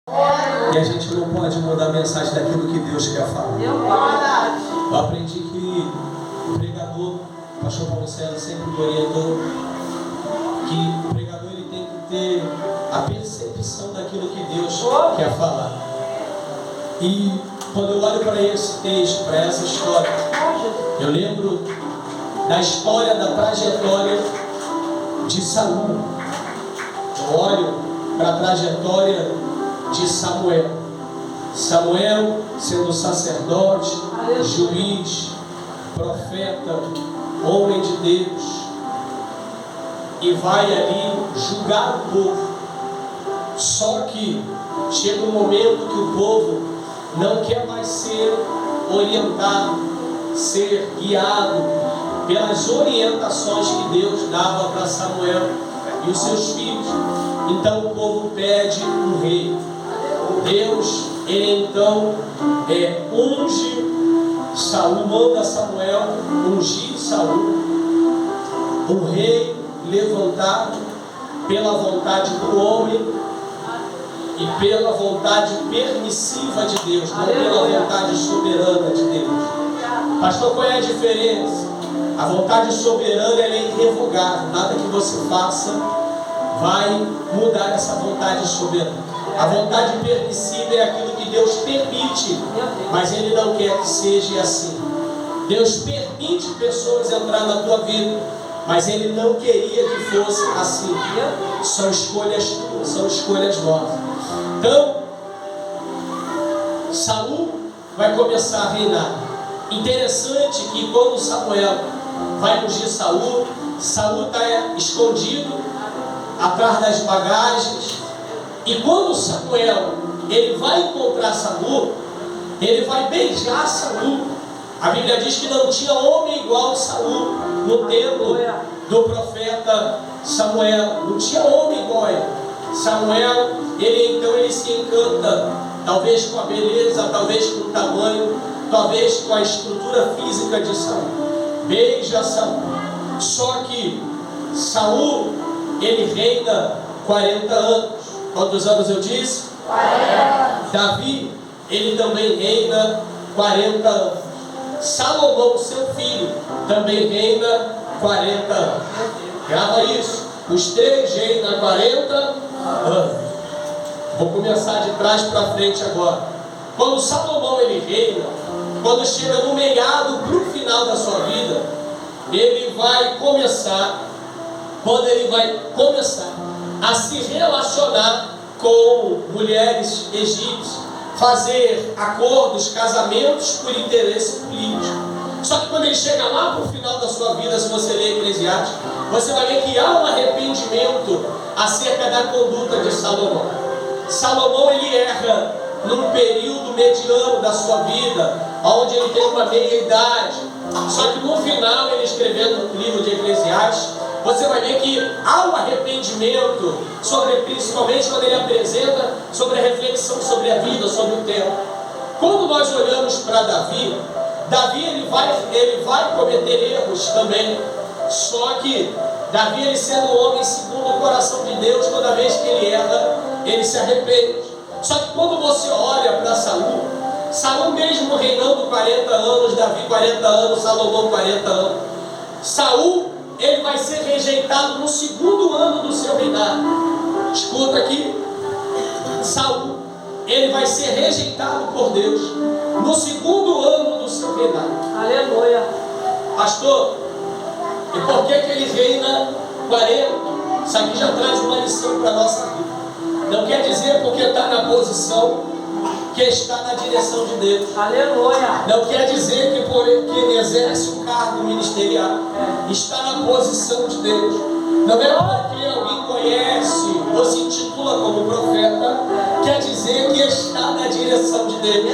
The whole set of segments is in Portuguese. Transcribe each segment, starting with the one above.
E a gente não pode mudar a mensagem daquilo que Deus quer falar. Eu aprendi que o pregador, o pastor Paulo César sempre me orientou, que o pregador ele tem que ter a percepção daquilo que Deus quer falar. E quando eu olho para esse texto, para essa história, eu lembro da história, da trajetória de Saul. Eu olho para a trajetória de Samuel. Samuel sendo sacerdote, juiz, profeta, homem de Deus, e vai ali julgar o povo. Só que chega um momento que o povo não quer mais ser orientado, ser guiado pelas orientações que Deus dava para Samuel e os seus filhos. Então o povo pede um rei. Deus, ele então unge Saul, manda Samuel ungir Saul, um rei levantado pela vontade do homem e pela vontade permissiva de Deus, não pela vontade soberana de Deus. Pastor, qual é a diferença? A vontade soberana ela é irrevogável, nada que você faça vai mudar essa vontade soberana. A vontade permissiva é aquilo que Deus permite, mas Ele não quer que seja assim. Deus permite pessoas entrar na tua vida, mas Ele não queria que fosse assim. São escolhas tuas, são escolhas nossas. Então, Saul vai começar a reinar. Interessante que quando Samuel vai ungir Saul, Saul está escondido atrás das bagagens. E quando Samuel ele vai encontrar Saul, ele vai beijar Saul. A Bíblia diz que não tinha homem igual a Saul no templo do profeta Samuel. Não tinha homem igual a ele. Samuel, ele se encanta, talvez com a beleza, talvez com o tamanho, talvez com a estrutura física de Saul. Beija Saul. Só que Saul, ele reina 40 anos. Quantos anos eu disse? 40. Davi, ele também reina 40 anos. Salomão, seu filho, também reina 40 anos. Grava isso. Os três reinam 40 anos. Vou começar de trás para frente agora. Quando Salomão ele reina, quando chega no meado para o final da sua vida, ele vai começar, a se relacionar com mulheres egípcias, fazer acordos, casamentos por interesse político. Só que quando ele chega lá para o final da sua vida, se você ler Eclesiastes, você vai ver que há um arrependimento acerca da conduta de Salomão. Salomão ele erra num período mediano da sua vida, onde ele tem uma meia-idade. Só que no final, ele escrevendo no livro de Eclesiastes, você vai ver que há um arrependimento, principalmente quando ele apresenta sobre a reflexão sobre a vida, sobre o tempo. Quando nós olhamos para Davi ele vai cometer erros também. Só que Davi, ele sendo um homem segundo o coração de Deus, toda vez que ele erra, ele se arrepende. Só que quando você olha para Saul mesmo reinando 40 anos, Davi 40 anos, Salomão 40 anos, Saul, ele vai ser rejeitado no segundo ano do seu reinado. Escuta aqui, Saul, ele vai ser rejeitado por Deus no segundo ano do seu reinado. Aleluia. Pastor, e por que ele reina 40? Isso aqui já traz uma lição para a nossa vida. Não quer dizer porque está na posição que está na direção de Deus. Aleluia. Não quer dizer que por ele exerce o cargo ministerial, está na posição de Deus. Não é porque alguém conhece ou se intitula como profeta, quer dizer que está na direção de Deus.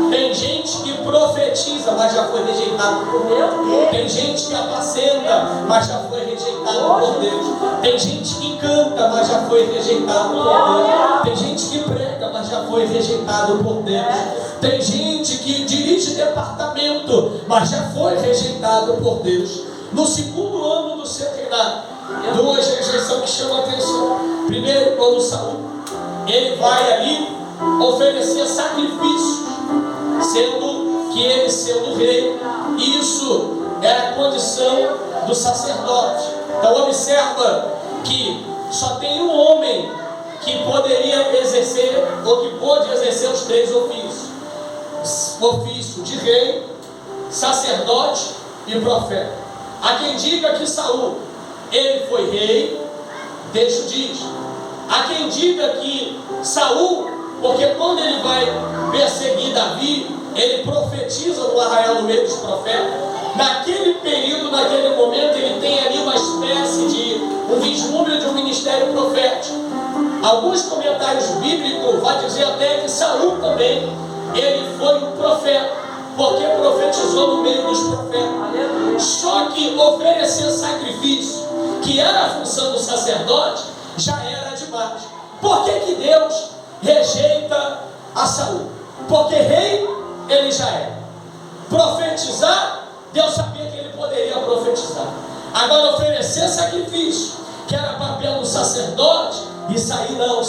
Tem gente que profetiza, mas já foi rejeitado por Deus. Tem gente que apacenta, mas já foi rejeitado por Deus. Tem gente que canta, mas já foi rejeitado por Deus. Tem gente que prega, mas já foi rejeitado por Deus. Tem gente que dirige departamento, mas já foi rejeitado por Deus. No segundo ano do seu reinado, duas rejeições que chamam a atenção. Primeiro, quando Saul ele vai ali oferecer sacrifícios, sendo que ele, sendo rei, isso era a condição do sacerdote. Então observa que só tem um homem que poderia exercer, ou que pôde exercer os três ofícios: ofício de rei, sacerdote e profeta. Há quem diga que Saul, ele foi rei, texto diz. Há quem diga que Saul, porque quando ele vai perseguir Davi, ele profetiza no arraial no meio dos profetas. Naquele período, naquele momento, ele tem ali uma espécie de um vislumbre de um ministério profético. Alguns comentários bíblicos vão dizer até que Saul também, ele foi um profeta, porque profetizou no meio dos profetas. Só que oferecer sacrifício, que era a função do sacerdote, já era demais. Por que Deus rejeita a Saul? Porque rei ele já era. Profetizar, Deus sabia que ele poderia profetizar. Agora oferecer sacrifício, que era papel do sacerdote, isso aí não,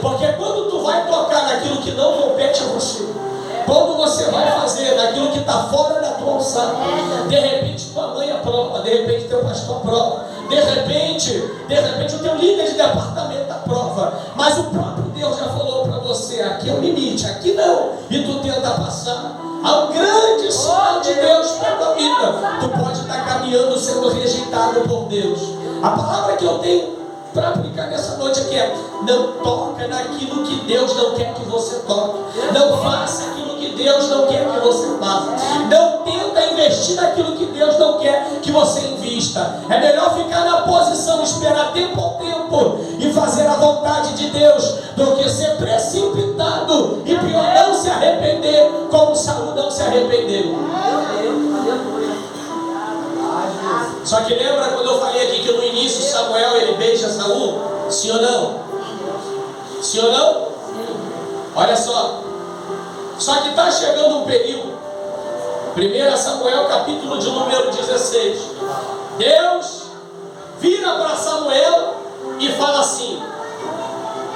porque quando tu vai tocar naquilo que não compete a você, quando você vai fazer naquilo que está fora da tua alçada, de repente tua mãe aprova, de repente teu pastor aprova, de repente o teu líder de departamento aprova, mas o próprio Deus já falou para você: aqui é o limite, aqui não, e tu tenta passar. Há um grande sinal de Deus para a tua vida. Tu pode estar caminhando sendo rejeitado por Deus. A palavra que eu tenho para aplicar nessa noite aqui é: não toca naquilo que Deus não quer que você toque. Não faça aquilo que Deus não quer que você faça. Não tenta investir naquilo que Deus não quer que você invista. É melhor ficar na posição, esperar tempo ao tempo e fazer a vontade de Deus, do que ser precipitado e pior, não se arrepender, como Saul não se arrependeu. Só que lembra quando eu falei aqui que no início Samuel ele beija Saul? Sim ou não? Sim ou não? Olha só. Só que está chegando um período. 1 Samuel capítulo de número 16. Deus vira para Samuel e fala assim: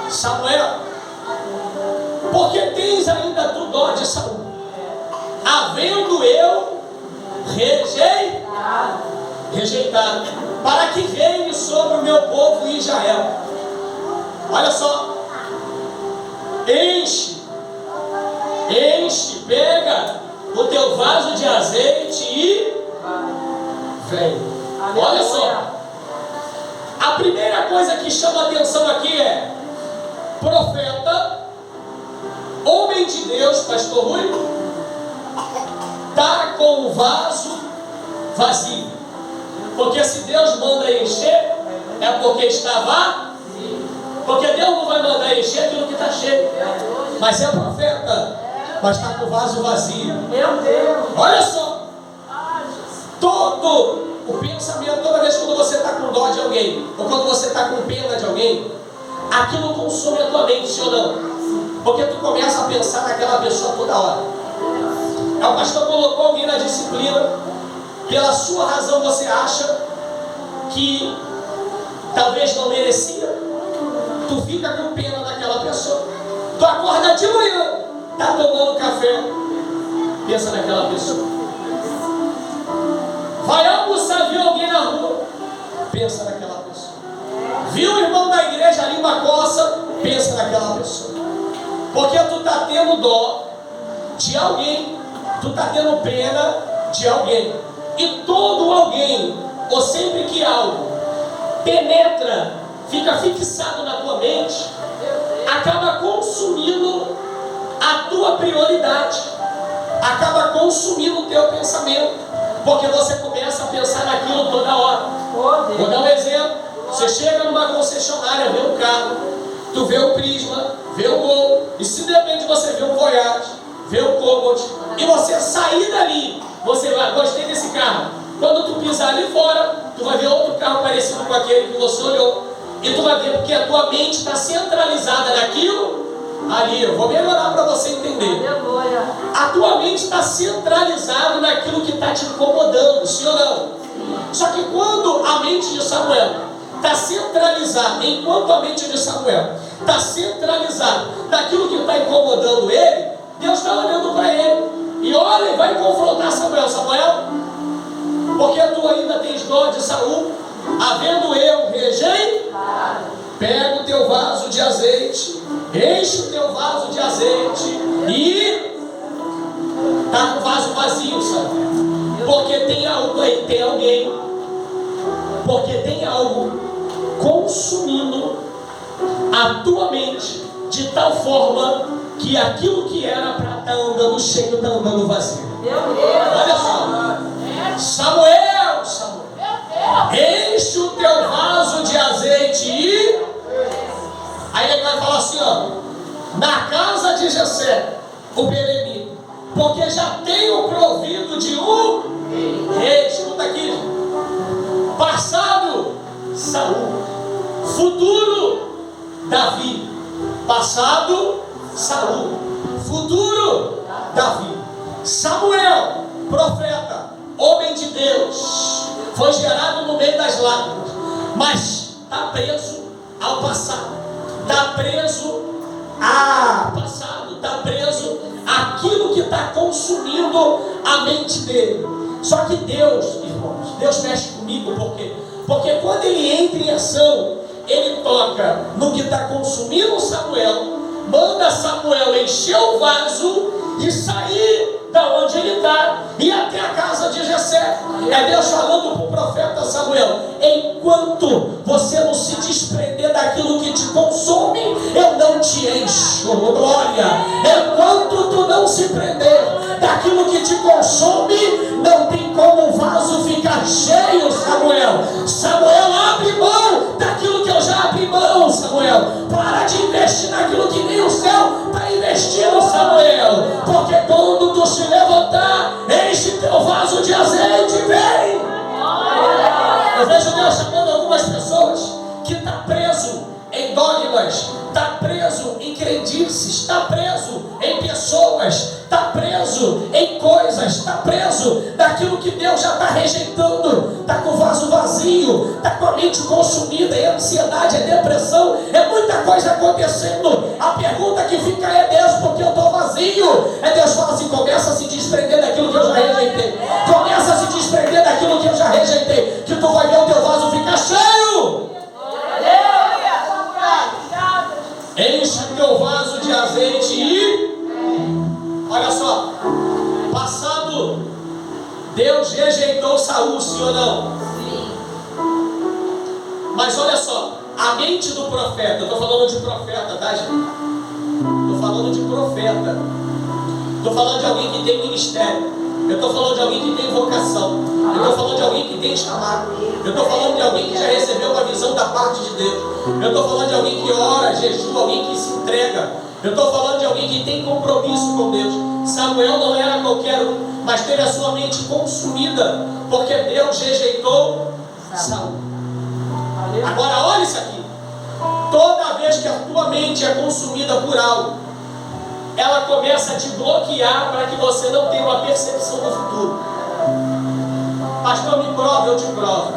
Samuel, por que tens ainda tu dó de Saul, havendo eu rejeitado, para que reine sobre o meu povo Israel? Olha só. Enche, pega o teu vaso de azeite e vem. Olha só. A primeira coisa que chama a atenção aqui é: profeta, homem de Deus, pastor Rui, está com o vaso vazio. Porque se Deus manda encher, é porque está vazio. Porque Deus não vai mandar encher aquilo que está cheio. Mas é profeta, mas está com o vaso vazio. Meu Deus! Olha só. Todo o pensamento, toda vez quando você está com dó de alguém, ou quando você está com pena de alguém, aquilo consome a tua mente, sim ou não? Porque tu começa a pensar naquela pessoa toda hora. O pastor colocou alguém na disciplina, pela sua razão você acha que talvez não merecia. Tu fica com pena daquela pessoa. Tu acorda de manhã, tá tomando café, pensa naquela pessoa. Vai almoçar, viu alguém na rua, pensa naquela pessoa. Viu o irmão da igreja ali uma coça, pensa naquela pessoa. Porque tu tá tendo dó de alguém, tu tá tendo pena de alguém. E todo alguém, ou sempre que algo penetra, fica fixado na tua mente, acaba consumindo a tua prioridade, acaba consumindo o teu pensamento, porque você começa a pensar naquilo toda hora. Vou dar um exemplo. Você chega numa concessionária, vê um carro, tu vê o Prisma, vê o Gol, e se de repente você vê um Voyage, vê o Cobalt, e você sair dali, você vai: gostei desse carro. Quando tu pisar ali fora, tu vai ver outro carro parecido com aquele que você olhou. E tu vai ver, porque a tua mente está centralizada naquilo ali. Eu vou melhorar para você entender. A tua mente está centralizada naquilo que está te incomodando, sim ou não? Só que quando a mente de Samuel está centralizada, enquanto a mente de Samuel está centralizada naquilo que está incomodando, olha e vai confrontar Samuel. Samuel, porque tu ainda tens dó de Saul, havendo eu rejeitado, pega o teu vaso de azeite, enche o teu vaso de azeite e está com o vaso vazio, Samuel. Porque tem algo aí, tem alguém, porque tem algo consumindo a tua mente de tal forma que aquilo que era para estar andando cheio está andando vazio. Olha só, Samuel, enche o teu vaso de azeite e aí ele vai falar assim, ó, na casa de Jessé, o belemita, porque já tenho provido de um rei. Escuta aqui, passado Saul, futuro Davi. Passado Saul, futuro Davi. Samuel, profeta, homem de Deus, foi gerado no meio das lágrimas, mas está preso ao passado, está preso a passado, está preso àquilo que está consumindo a mente dele. Só que Deus, irmãos, Deus mexe comigo, por quê? Porque quando ele entra em ação, ele toca no que está consumindo Samuel, manda Samuel encher o vaso e sair da onde ele está e até a casa de Jessé. É Deus falando para o profeta Samuel: enquanto você não se desprender daquilo que te consome, eu não te encho, glória. Enquanto tu não se prender daquilo que te consome, não tem como o vaso ficar cheio, Samuel. Samuel, abre mão daquilo que eu já abri mão, Samuel. Para de investir naquilo que nem o céu está investindo, Samuel. Porque quando tu se levantar, enche teu vaso de azeite e vem. Eu vejo Deus chamando algumas pessoas que estão preso em dogmas, está preso em crendices, está preso em pessoas, está preso em coisas, está preso daquilo que Deus já está rejeitando, está com o vaso vazio, está com a mente consumida, é ansiedade, é depressão, é muita coisa acontecendo. A pergunta que fica é: Deus, porque eu estou vazio? É Deus fala assim: começa a se desprender daquilo que eu já rejeitei, começa a se desprender daquilo que eu já rejeitei, que tu vai ver o teu vaso ficar cheio. Enche o teu vaso de azeite e olha só, passado Deus rejeitou Saul, sim ou não? Sim. Mas olha só, a mente do profeta, eu estou falando de profeta, tá, gente? Estou falando de profeta, estou falando de alguém que tem ministério, eu estou falando de alguém que tem vocação, eu estou falando de alguém que tem chamado, eu estou falando de alguém que já recebeu uma visão da parte de Deus, eu estou falando de alguém que ora, jejua, alguém que se entrega, eu estou falando de alguém que tem compromisso com Deus. Samuel não era qualquer um, mas teve a sua mente consumida, porque Deus rejeitou Saul. Agora olha isso aqui, toda vez que a tua mente é consumida por algo, ela começa a te bloquear para que você não tenha uma percepção do futuro. Pastor, me prova, eu te provo.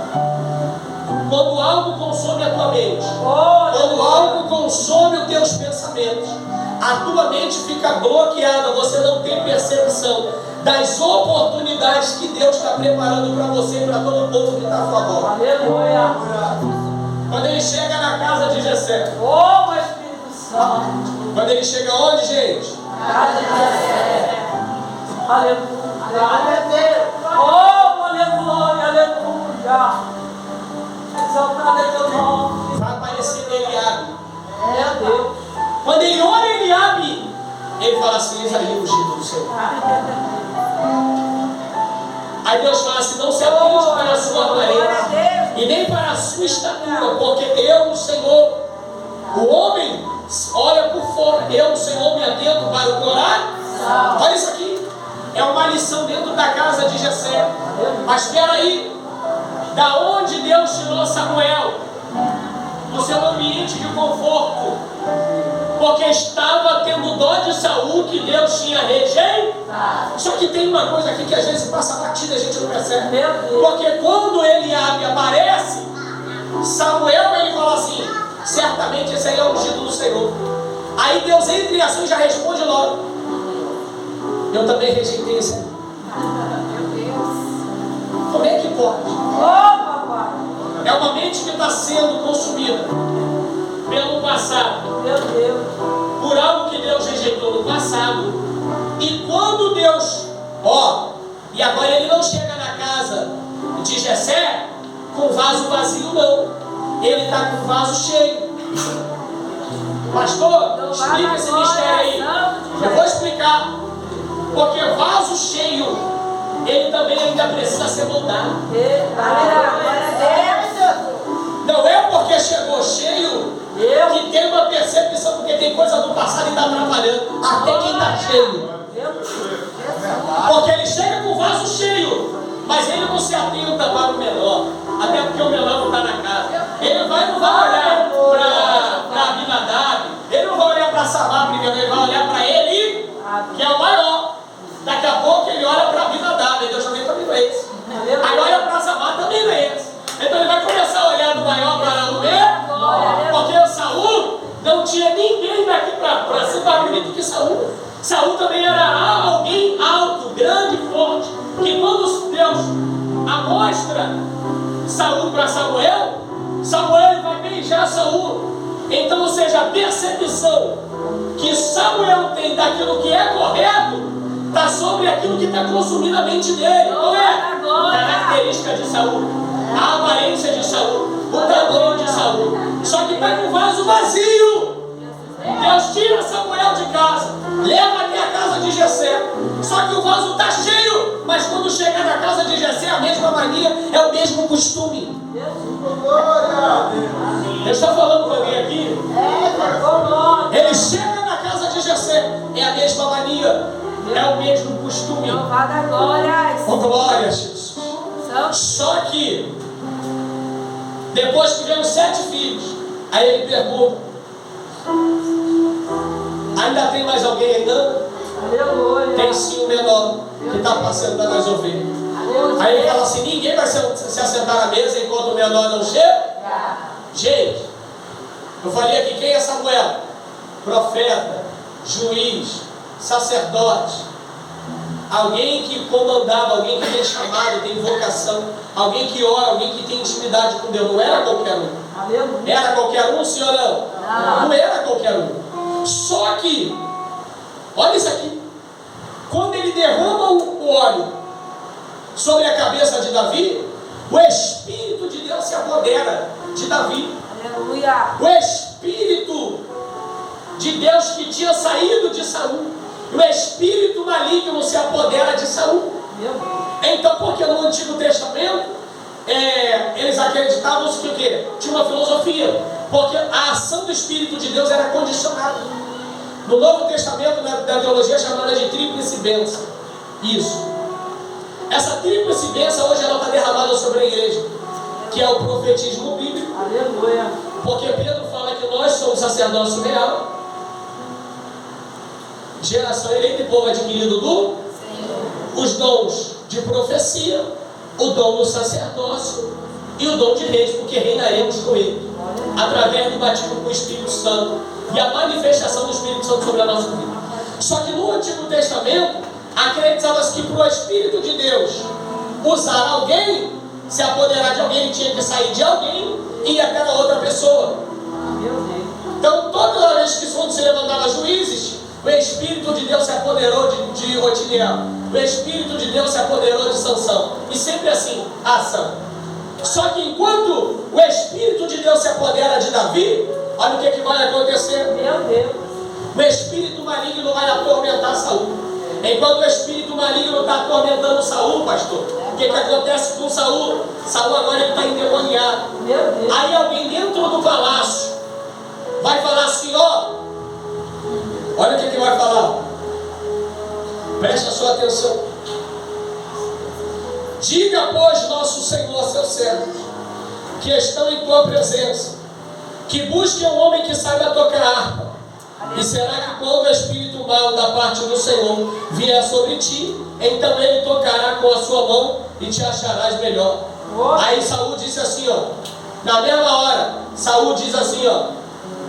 Quando algo consome a tua mente, quando algo consome os teus pensamentos, a tua mente fica bloqueada, você não tem percepção das oportunidades que Deus está preparando para você e para todo o povo que está a sua volta. Aleluia. Quando ele chega na casa de Jessé, Espírito Santo. Quando ele chega onde, gente? Casa de Jessé. Aleluia. Aleluia. Aleluia. Aleluia. Exaltado é teu nome. Vai aparecer Eliabe. Meu Deus. Quando ele olha Eliabe, ele fala assim: eis aí o ungido do Senhor. Aí Deus fala assim: não se atente para a sua aparência e nem para a sua estatura, porque eu, o Senhor, o homem olha por fora, eu, o Senhor, me atento para o coração. Olha isso aqui, é uma lição dentro da casa de Jessé. Mas espera aí, da onde Deus tirou Samuel? Do seu ambiente de conforto, porque estava tendo dó de Saul, que Deus tinha rejeitado. Só que tem uma coisa aqui que às vezes passa batida e a gente não percebe. Porque quando Eliabe aparece, Samuel, ele fala assim: certamente esse aí é o ungido do Senhor. Aí Deus entra em ação e já responde logo: eu também rejeitei esse aí. Como é que pode? É uma mente que está sendo consumida pelo passado, por algo que Deus rejeitou no passado. E quando Deus, e agora ele não chega na casa de Jessé com vaso vazio, não. Ele está com vaso cheio. Pastor, explica esse mistério aí. Eu vou explicar. Porque vaso cheio, ele também ainda precisa ser moldado. Não é porque chegou cheio que tem uma percepção, porque tem coisa do passado e está atrapalhando. Até quem está cheio. Porque ele chega com o vaso cheio, mas ele não se atenta para o menor. Até porque o menor não está na casa. Ele não vai olhar para Abinadab, ele não vai olhar para Samar primeiro, ele vai olhar para ele, que é o maior. Daqui a pouco ele olha para Abinadab, Deus também não é esse. Aí olha para Samar, também não é esse. Então ele vai começar a olhar do maior para o menor, porque o Saul não tinha ninguém daqui para ser mais bonito que Saul. Saul também era alguém alto, grande, forte, que quando Deus amostra Saul para Samuel, Samuel vai beijar Saul. Então, ou seja, a percepção que Samuel tem daquilo que é correto está sobre aquilo que está consumindo a mente dele. Não é? A característica de Saul, a aparência de Saul, o tamanho de Saul. Só que está com o vaso vazio. Deus tira Samuel de casa, leva até a casa de Jessé. Só que o vaso está cheio, mas quando chega na casa de Jessé, a mesma mania, é o mesmo costume. Deus está falando com alguém aqui? Ele chega na casa de Jessé, é a mesma mania, é o mesmo costume. Oh, glória a Jesus. Só que depois que vem os 7 filhos, aí ele pergunta: ainda tem mais alguém ainda? Tem sim o menor que está apacentando as ovelhas. Aí ele fala assim: ninguém vai se assentar à mesa enquanto o menor não chega? Gente, eu falei aqui, quem é Samuel? Profeta, juiz, sacerdote, alguém que comandava, alguém que tem chamado, tem vocação, alguém que ora, alguém que tem intimidade com Deus. Não era qualquer um. Era qualquer um, sim ou não? Não era qualquer um. Só que, olha isso aqui, quando ele derrama o óleo sobre a cabeça de Davi, o Espírito de Deus se apodera de Davi. Aleluia. O Espírito de Deus que tinha saído de Saul, o Espírito maligno se apodera de Saul. Então, porque no Antigo Testamento eles acreditavam que o quê? Tinha uma filosofia, porque a ação do Espírito de Deus era condicionada. No Novo Testamento, da teologia, é chamada de tríplice bênção. Isso. Essa tríplice bênção hoje ela está derramada sobre a igreja, que é o profetismo bíblico. Aleluia. Porque Pedro fala que nós somos sacerdócio real, geração eleita e povo adquirido do Senhor. Os dons de profecia, o dom do sacerdócio e o dom de reis, porque reinaremos com ele, através do batismo com o Espírito Santo e a manifestação do Espírito Santo sobre a nossa vida. Só que no Antigo Testamento acreditava-se que para o Espírito de Deus usar alguém, se apoderar de alguém, ele tinha que sair de alguém e ir até a outra pessoa. Então toda vez que quando se levantava juízes, o Espírito de Deus se apoderou de Otiniel, o Espírito de Deus se apoderou de Sansão, e sempre assim, a ação. Só que enquanto o Espírito de Deus se apodera de Davi, olha o que vai acontecer. Meu Deus. O Espírito maligno vai atormentar Saul. Enquanto o Espírito maligno está atormentando Saul, pastor, o que acontece com Saul? Saul agora está endemoniado. Aí alguém dentro do palácio vai falar assim, olha o que vai falar. Preste a sua atenção. Diga, pois, nosso Senhor a seus servos, que estão em tua presença, que busquem um homem que saiba tocar harpa. E será que quando o espírito mau da parte do Senhor vier sobre ti, então ele tocará com a sua mão e te acharás melhor. Aí Saul disse assim, na mesma hora, Saul diz assim,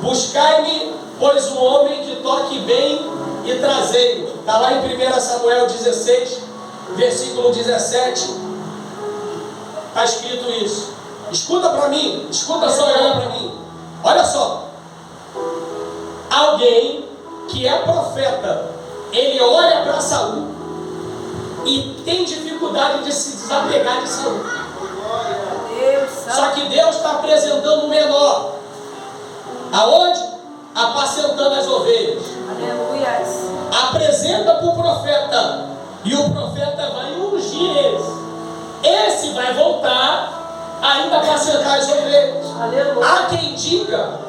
buscai-me, pois um homem que toque bem e trazei-o. Está lá em 1 Samuel 16, versículo 17, está escrito isso. Escuta para mim, escuta só e olha para mim. Olha só. Alguém que é profeta, ele olha para Saul e tem dificuldade de se desapegar de Saul. Só que Deus está apresentando o menor. Aonde? Apacentando as ovelhas. Aleluia. Apresenta para o profeta. E o profeta vai ungir eles. Esse vai voltar ainda para apacentar as ovelhas. Aleluia. Há quem diga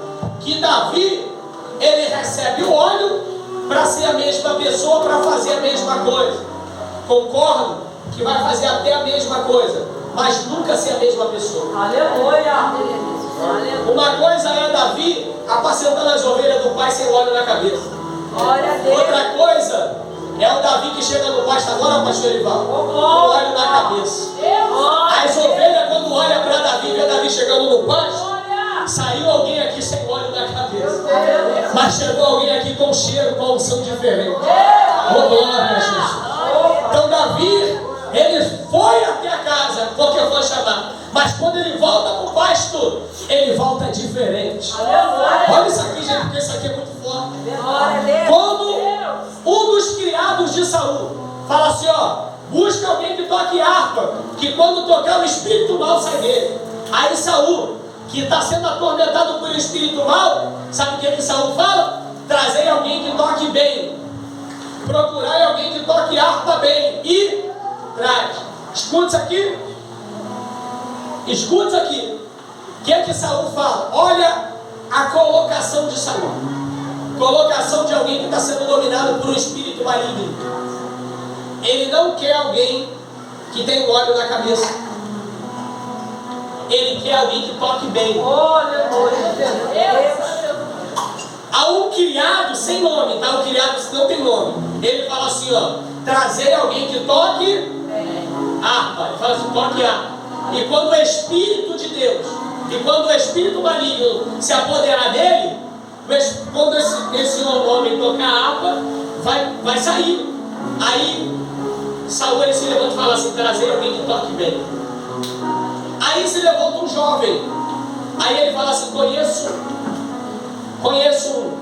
que Davi, ele recebe o óleo para ser a mesma pessoa, para fazer a mesma coisa. Concordo que vai fazer até a mesma coisa, mas nunca ser a mesma pessoa. Aleluia. Uma coisa é Davi apacentando as ovelhas do pai sem óleo na cabeça. Outra coisa é o Davi que chega no pasto agora, pastor Ival, com óleo na cabeça. As ovelhas, quando olham para Davi, vê Davi chegando no pasto, saiu alguém aqui sem óleo na cabeça, mas chegou alguém aqui com cheiro, com unção diferente. Oh, glória a Jesus. Então Davi, ele foi até a casa porque foi chamado, mas quando ele volta para o pasto, ele volta diferente. Olha isso aqui, gente, porque isso aqui é muito forte. Quando um dos criados de Saul fala assim, ó, busca alguém que toque harpa, que quando tocar o espírito mal sai dele. Aí Saul, que está sendo atormentado por um espírito mal, sabe o que Saul fala? Trazei alguém que toque bem, procurai alguém que toque harpa bem e traz. Escuta isso aqui. Escuta isso aqui. O que Saul fala? Olha a colocação de Saul. Colocação de alguém que está sendo dominado por um espírito maligno. Ele não quer alguém que tem óleo na cabeça. Ele quer alguém que toque bem. Há um criado sem nome, tá? O criado não tem nome. Ele fala assim, ó, trazer alguém que toque harpa. Ele fala assim, toque harpa. E quando o Espírito de Deus, e quando o Espírito maligno se apoderar dele, quando esse homem tocar a harpa, vai sair. Aí Saul, ele se levanta e fala assim, trazer alguém que toque bem. Aí se levanta um jovem. Aí ele fala assim, conheço um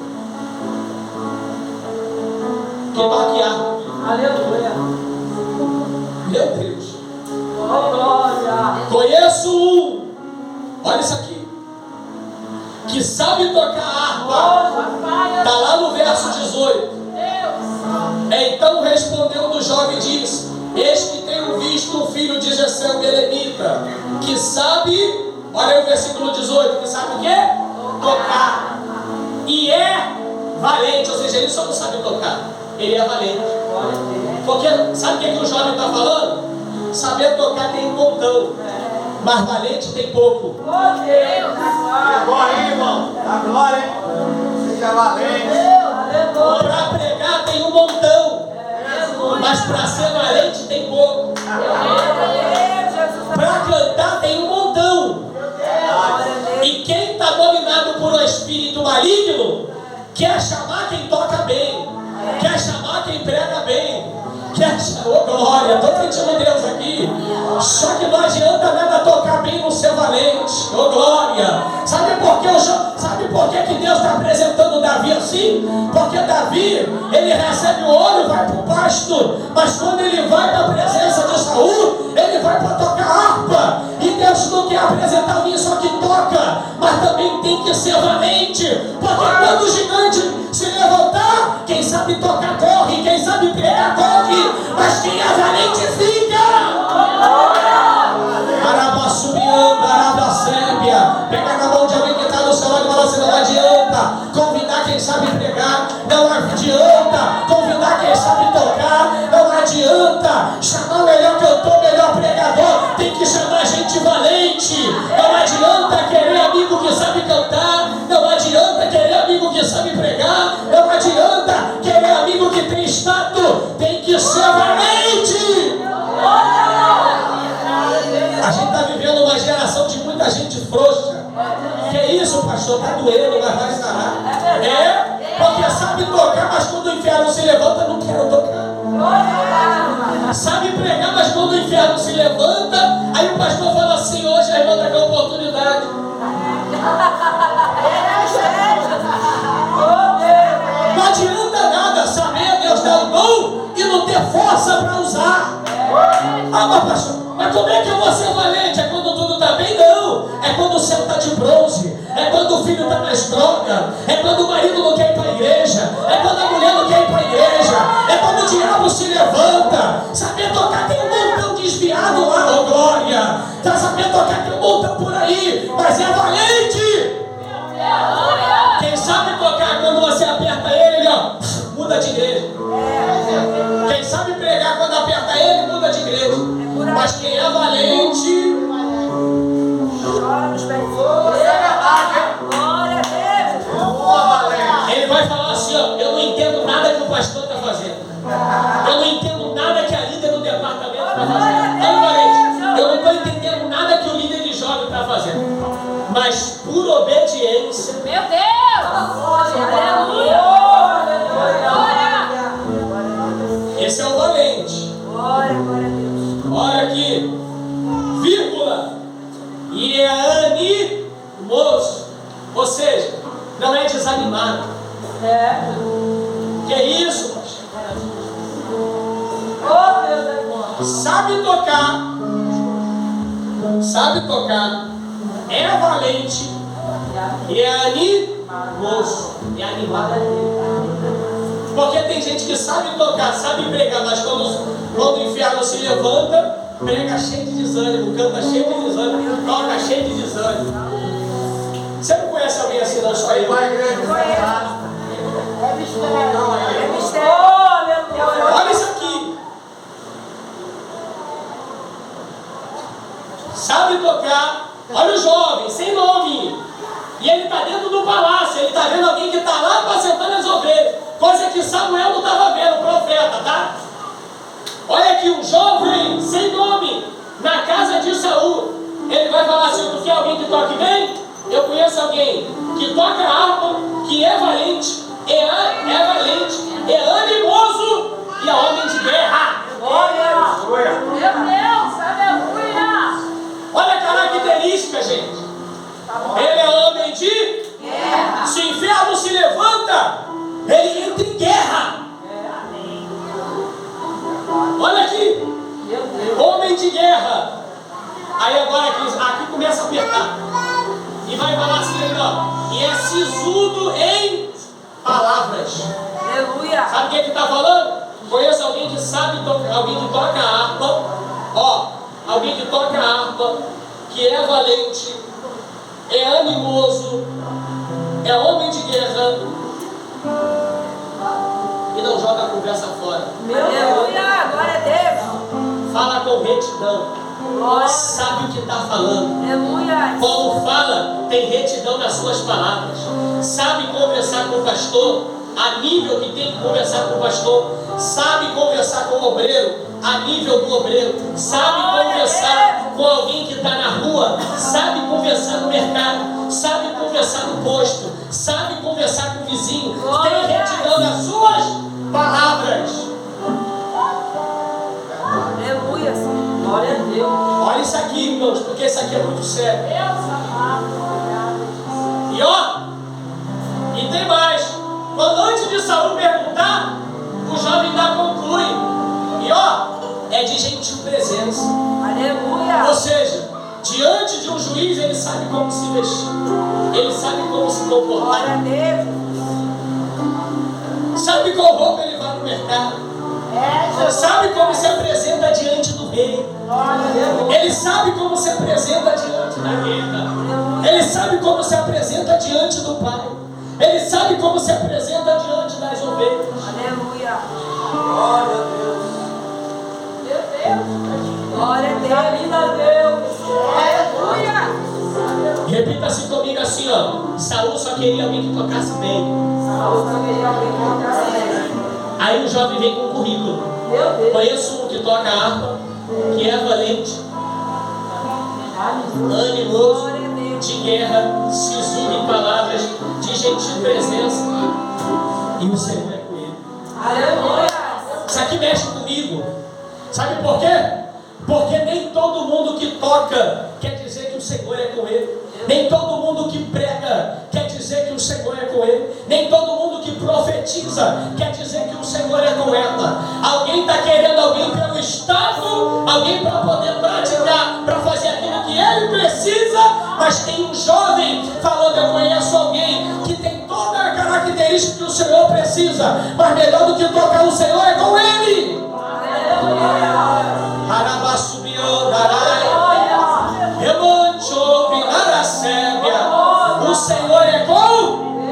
que toque harpa. Aleluia. Meu Deus. Oh, glória. Conheço um, olha isso aqui, que sabe tocar harpa. Está lá no verso 18. Então respondendo o jovem diz, eis que tenho visto o filho de Jessé o belemita, que sabe, olha aí o versículo 18, que sabe o quê? Tocar. E é valente, ou seja, ele só não sabe tocar, ele é valente. Porque sabe o que o jovem está falando? Saber tocar tem um montão, mas valente tem pouco. Oh Deus! Agora, irmão, a glória, seja valente. Para pregar tem um montão, mas para ser valente tem pouco. Para cantar tem um montão. E quem está dominado por um espírito maligno quer chamar quem toca bem, quer chamar quem prega bem. Oh glória, estou sentindo Deus aqui. Só que não adianta nada tocar bem no ser valente. Oh glória. Sabe por que Deus está apresentando Davi assim? Porque Davi, ele recebe o óleo, vai para o pasto, mas quando ele vai para a presença de Saul, ele vai para tocar harpa. E Deus não quer apresentar alguém só que toca, mas também tem que ser valente. Porque quando o gigante se levantar, quem sabe tocar corre, quem sabe pregar corre, mas quem é valente fica. Arabassubianda, arabacébia. Pega na mão de alguém que está no seu lado e fala assim, não adianta convidar quem sabe pregar, não adianta convidar quem sabe tocar, não adianta chamar o melhor cantor, melhor pregador, tem que chamar gente valente. Não adianta querer amigo que sabe cantar, não adianta querer amigo que sabe pregar, não adianta querer amigo que tem status, tem que ser valente. A gente está vivendo uma geração de muita gente frouxa. Que isso, pastor? Está doendo, mas vai sarar. Porque sabe tocar, mas quando o inferno se levanta, não quero tocar. Sabe pregar. diabo se levanta, aí o pastor fala assim: hoje a irmã está com a oportunidade. Não adianta nada saber Deus dar o dom e não ter força para usar. Ah, mas pastor, mas como é que eu vou ser valente? É quando tudo está bem? Não. É quando o céu está de bronze. É quando o filho está nas drogas. É quando o marido não quer ir para a igreja. É quando a mulher não quer ir para a igreja. É quando o diabo se levanta. Saber tocar, tem um montão desviado lá, oh glória. Tá sabendo tocar, tem um montão por aí, mas é valente. Quem sabe tocar, quando você aperta ele, ó, muda de igreja. Quem sabe pregar, quando aperta ele, muda de igreja. Mas quem é valente, ele vai falar assim: ó, eu não entendo nada que o pastor está fazendo. Eu não entendo nada que a líder do departamento está fazendo. Olha, valente, eu não estou entendendo nada que o líder de jovem está fazendo. Mas por obediência. Meu Deus! Aleluia! Esse é o valente. Olha aqui, vírgula. E é animoso. Ou seja, não é desanimado. Que é isso, pastor? Sabe tocar, é valente e é animoso. É animado. Porque tem gente que sabe tocar, sabe pregar, mas quando o inferno se levanta, prega cheio de desânimo, canta cheio de desânimo, toca cheio de desânimo. Você não conhece alguém assim, não? Só eu. Olha isso aqui. Sabe tocar. Olha o jovem, sem nome. E ele está dentro do palácio. Ele está vendo alguém que está lá apacentando as ovelhas. Coisa que Samuel não estava vendo, o profeta, tá? Olha aqui, um jovem sem nome na casa de Saul. Ele vai falar assim: tu quer alguém que toque bem? Eu conheço alguém que toca harpa, que é valente, é animoso e é homem de guerra. Meu Deus, aleluia! Olha a característica, gente. Ele é homem de guerra. Se o inferno se levanta, ele entra em guerra. Olha aqui, homem de guerra. Aí agora aqui começa a apertar. E vai falar assim, ó, e é sisudo em palavras. Aleluia! Sabe o que está falando? Conheço alguém que sabe tocar, alguém que toca harpa. Ó, alguém que toca harpa, que é valente, é animoso, é homem de guerra e não joga a conversa fora. Aleluia! Glória a Deus! Fala com retidão. Sabe o que está falando. Aleluia! Quando fala, tem retidão nas suas palavras. Sabe conversar com o pastor a nível que tem que conversar com o pastor. Sabe conversar com o obreiro a nível do obreiro. Sabe conversar com alguém que está na rua. Sabe conversar no mercado. Sabe conversar no posto. Sabe conversar com o vizinho. Tem retidão nas suas palavras. Aleluia! Glória a Deus! Olha isso aqui, irmãos, porque isso aqui é muito sério. E ó, e tem mais. Quando antes de Saul perguntar, o jovem ainda conclui. E ó, é de gentil presença. Aleluia! Ou seja, diante de um juiz ele sabe como se vestir. Ele sabe como se comportar. Glória a Deus! Sabe qual roupa ele vai no mercado. Sabe como se apresenta diante do rei. Ele sabe como se apresenta diante da guerra. Ele sabe como se apresenta diante do pai. Ele sabe como se apresenta diante das ovelhas. Aleluia! Glória a Deus. Meu Deus! Glória a Deus! Aleluia! Repita assim comigo assim, ó. Saul só queria alguém que tocasse bem. Saul só queria alguém que tocasse bem. Aí o jovem vem com um currículo. Meu Deus! Conheço um que toca harpa, que é valente, animoso, de guerra, sisudo em palavras, de gentil presença. E o Senhor é com ele. Aleluia! Isso aqui mexe comigo. Sabe por quê? Porque nem todo mundo que toca quer dizer que o Senhor é com ele. Nem todo mundo que prega quer dizer que o Senhor é com ele. Nem todo mundo que profetiza quer dizer que o Senhor é com ela. Alguém está querendo alguém pelo estado, alguém para poder praticar, para fazer aquilo que ele precisa. Mas tem um jovem falando: eu conheço alguém que tem toda a característica que o Senhor precisa, mas melhor do que tocar o Senhor é com ele. O Senhor é com.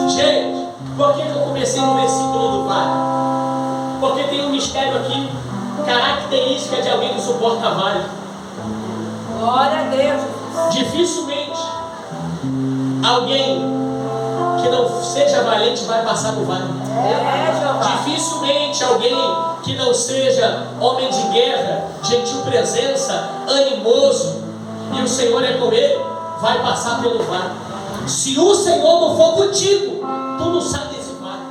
Gente, por que eu comecei no versículo do vale? Porque tem um mistério aqui, característica de alguém que suporta vale. Glória a Deus. Dificilmente alguém que não seja valente vai passar no vale. Dificilmente alguém que não seja homem de guerra, gentil presença, animoso, e o Senhor é com ele, vai passar pelo vale. Se o Senhor não for contigo, tu não sai desse vale.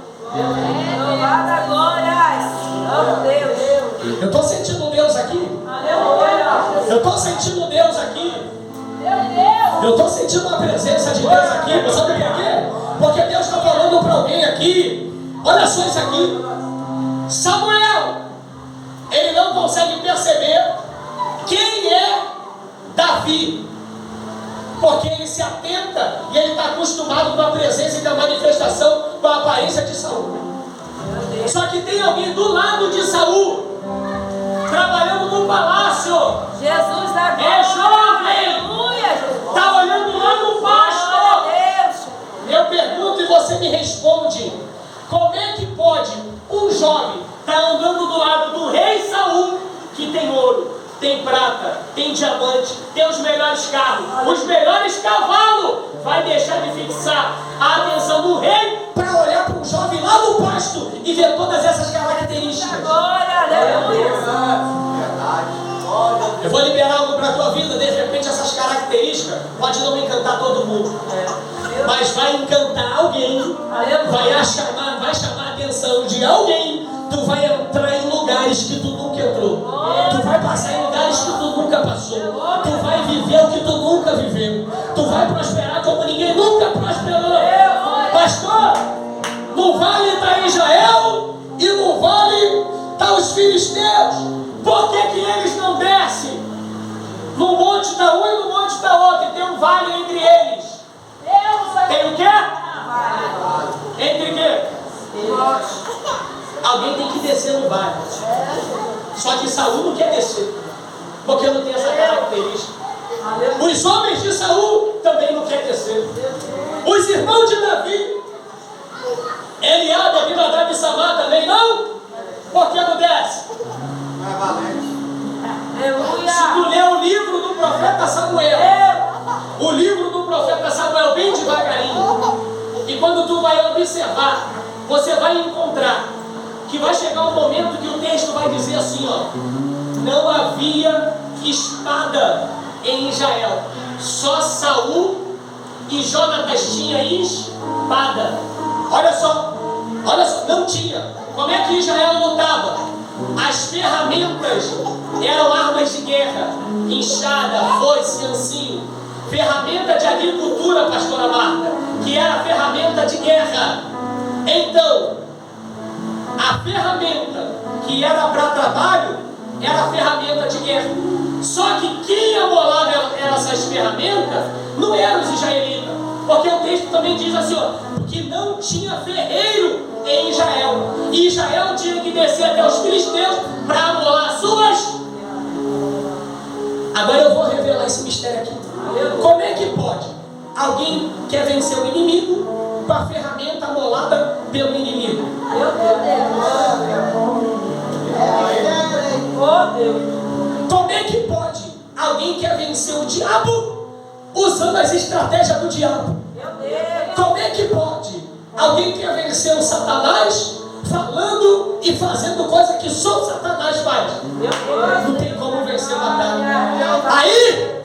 Louvada a glória. Oh Deus. Eu estou sentindo Deus aqui. Eu estou sentindo Deus aqui. Eu estou sentindo a presença de Deus aqui. Mas sabe por quê? Porque Deus está falando para alguém aqui. Olha só isso aqui. Samuel, ele não consegue perceber quem é Davi, porque ele se atenta e ele está acostumado com a presença e com a manifestação, com a aparência de Saul. Só que tem alguém do lado de Saul, trabalhando no palácio. Jesus da glória. É jovem. Aleluia. Está olhando lá no pasto. Eu pergunto e você me responde: como é que pode um jovem estar andando do lado do rei Saul, que tem ouro, tem prata, tem diamante, tem os melhores carros, os melhores cavalos, vai deixar de fixar a atenção do rei para olhar para um jovem lá no pasto e ver todas essas características? Glória, aleluia. Eu vou liberar algo para a tua vida. De repente essas características pode não encantar todo mundo, mas vai encantar alguém, vai chamar a atenção de alguém. Tu vai entrar em lugares que tu nunca entrou. Tu vai passar em lugares que tu nunca passou. Tu vai viver o que tu nunca viveu. Tu vai prosperar como ninguém nunca prosperou. Pastor, no vale está Israel e no vale está os filisteus. Por que eles não descem? No monte está um e no monte está outro. E tem um vale entre eles. Tem o quê? Entre o quê? Alguém tem que descer no vale. Só que Saul não quer descer, porque não tem essa característica. Os homens de Saul também não querem descer. Os irmãos de Davi, Eliabe, Abinadab e Samar também não. Por que não desce? Se tu ler o livro do profeta Samuel, o livro do profeta Samuel bem devagarinho, e quando tu vai observar, você vai encontrar que vai chegar um momento que o texto vai dizer assim, ó: não havia espada em Israel, só Saul e Jonatas tinha espada. Olha só, não tinha. Como é que Israel lutava? As ferramentas eram armas de guerra, enxada, foice, ancinho, ferramenta de agricultura, pastora Marta, que era ferramenta de guerra. Então, a ferramenta que era para trabalho era a ferramenta de guerra. Só que quem amolava essas ferramentas não eram os israelitas, porque o texto também diz assim, ó, que não tinha ferreiro em Israel, e Israel tinha que descer até os filisteus para amolar suas. Agora eu vou revelar esse mistério aqui. Como é que pode alguém quer vencer o inimigo com a ferramenta amolada pelo inimigo? Como é que pode alguém quer vencer o diabo usando as estratégias do diabo? Como é que pode alguém quer vencer o Satanás falando e fazendo coisa que só o Satanás faz? Não tem como vencer a batalha. Aí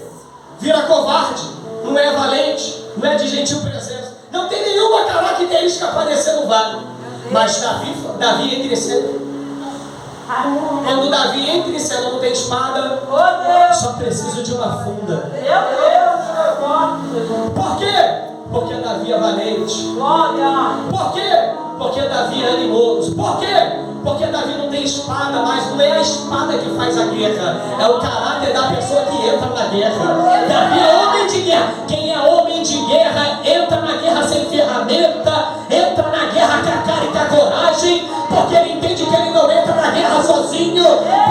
vira covarde, não é valente, não é de gentil presença, não tem nenhuma característica para descer no vale. Mas Davi ia crescer. Quando Davi entra em cena, não tem espada, só preciso de uma funda. Por quê? Porque Davi é valente. Por quê? Porque Davi é animoso. Por quê? Porque Davi não tem espada, mas não é a espada que faz a guerra, é o caráter da pessoa que entra na guerra. Davi é homem de guerra. Quem é homem de guerra entra na guerra sem ferramenta, entra na guerra com a cara e com a coragem, porque ele entende que ele não entra na guerra sozinho,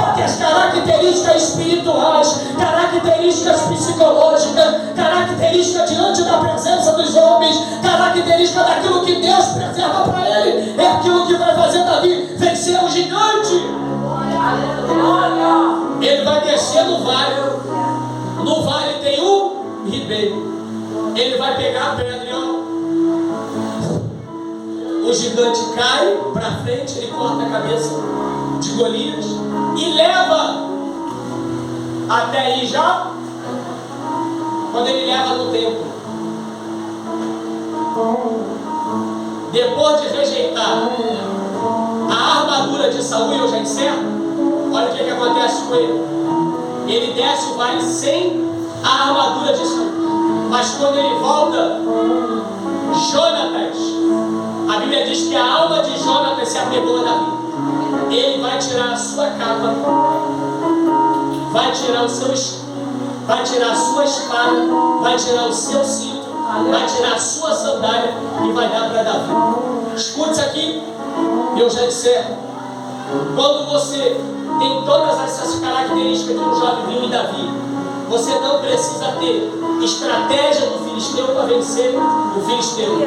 porque as características espirituais, características psicológicas, características diante da presença dos homens, características daquilo que Deus preserva para ele, é aquilo que vai fazer Davi vencer o gigante. Ele vai descer no vale. No vale tem um ribeiro. Ele vai pegar a pedra e ó, o gigante cai para frente, ele corta a cabeça de Golias e leva até aí já. Quando ele leva no templo, depois de rejeitar a armadura de Saul, eu já encerro. Olha o que acontece com ele. Ele desce o vale sem a armadura de Saul, mas quando ele volta, Jonatas, a Bíblia diz que a alma de Jonatas se apegou a Davi. Ele vai tirar a sua capa, vai tirar o seu, vai tirar a sua espada, vai tirar o seu cinto, vai tirar a sua sandália e vai dar para Davi. Escute isso aqui, eu já encerro. Quando você tem todas essas características que o jovem viu em Davi, você não precisa ter estratégia do filisteu para vencer o filisteu.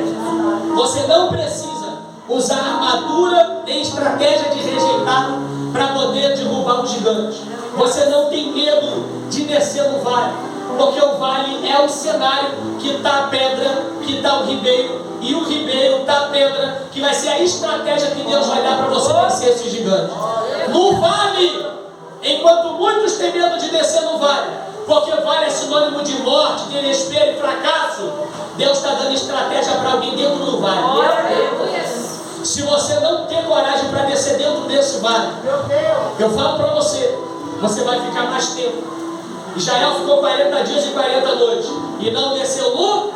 Você não precisa usar armadura nem estratégia de rejeitar para poder derrubar um gigante. Você não tem medo de descer no vale, porque o vale é o cenário que está a pedra, que está o ribeiro, e o ribeiro está a pedra, que vai ser a estratégia que Deus vai dar para você vencer esse gigante. No vale, enquanto muitos têm medo de descer no vale, porque o vale é sinônimo de morte, desespero e fracasso, Deus está dando estratégia para alguém dentro do vale. Se você não tem coragem para descer dentro desse vale, eu falo para você, você vai ficar mais tempo. Israel ficou 40 dias e 40 noites e não desceu no,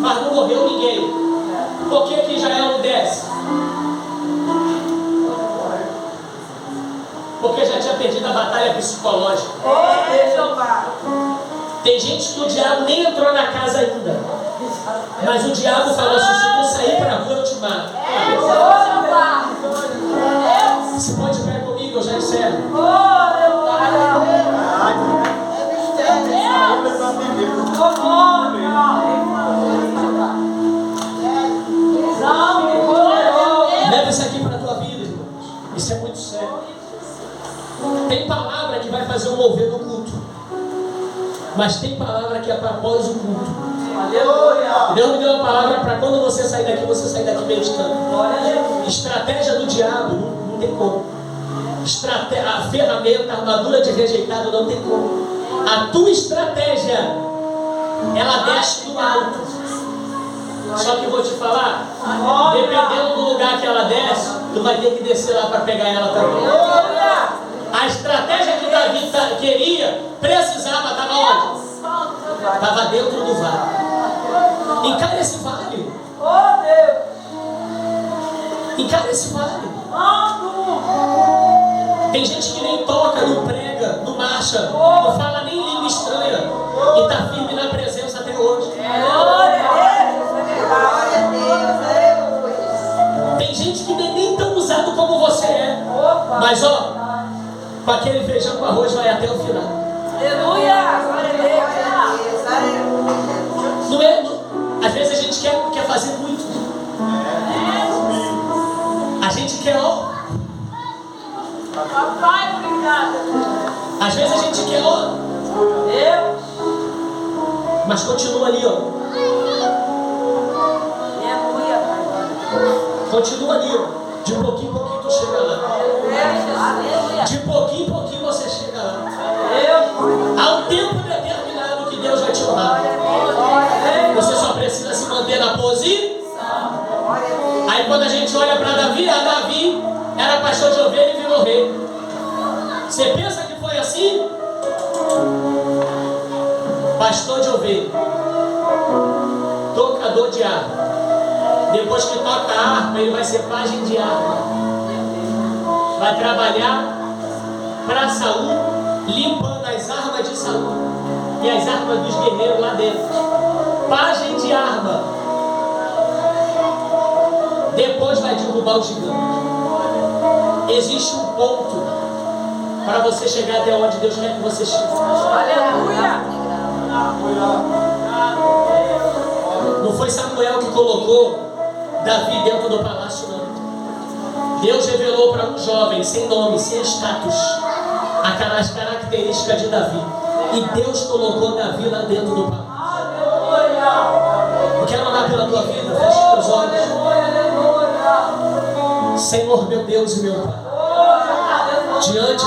mas não morreu ninguém. Por que Israel não desce? Porque já tinha perdido a batalha psicológica. Tem gente que o diabo nem entrou na casa ainda, mas o diabo falou assim: se tu sair para a rua eu te mato. Você pode pegar comigo, eu já encerro. Leva isso aqui para a tua vida, irmãos. Isso é muito sério. Tem palavra que vai fazer o mover do culto, mas tem palavra que é para após o culto. Deus me deu uma palavra para quando você sair daqui, você sair daqui meditando. Estratégia do diabo, não tem como. A ferramenta, a armadura de rejeitado, não tem como. A tua estratégia, ela desce do alto. Só que eu vou te falar, dependendo do lugar que ela desce, tu vai ter que descer lá para pegar ela também. A estratégia que Davi queria, precisava, estava onde? Estava dentro do vale. Encara esse vale. Encara esse vale. Tem gente que nem toca, não prega, não marcha, não fala nem língua estranha e está firme na presença até hoje. Tem gente que nem tão usado como você é, mas ó, com aquele feijão com arroz vai até o final. Aleluia! Não é, às vezes a gente quer fazer muito. A gente quer, ó. Papai, obrigada. Às vezes a gente quer, ó. Mas continua ali, ó. Continua ali, ó. De pouquinho em pouquinho tu chega lá. De pouquinho em pouquinho você chega lá. Há um tempo determinado que Deus vai te honrar. Você só precisa se manter na posição. Aí quando a gente olha para Davi, Davi era pastor de ovelha e virou rei. Você pensa que foi assim? Pastor de ovelha, tocador de harpa. Depois que toca a harpa, ele vai ser pajem de harpa. Vai trabalhar para Saul, limpando as armas de Saul e as armas dos guerreiros lá dentro. Pajem de arma. Depois vai derrubar o gigante. Existe um ponto para você chegar até onde Deus quer que você chegue. Aleluia. Não foi Samuel que colocou Davi dentro do palácio, não. Deus revelou para um jovem sem nome, sem status, as características de Davi. E Deus colocou Davi lá dentro do palácio. Eu quero orar pela tua vida. Feche os teus olhos. Senhor, meu Deus e meu Pai, diante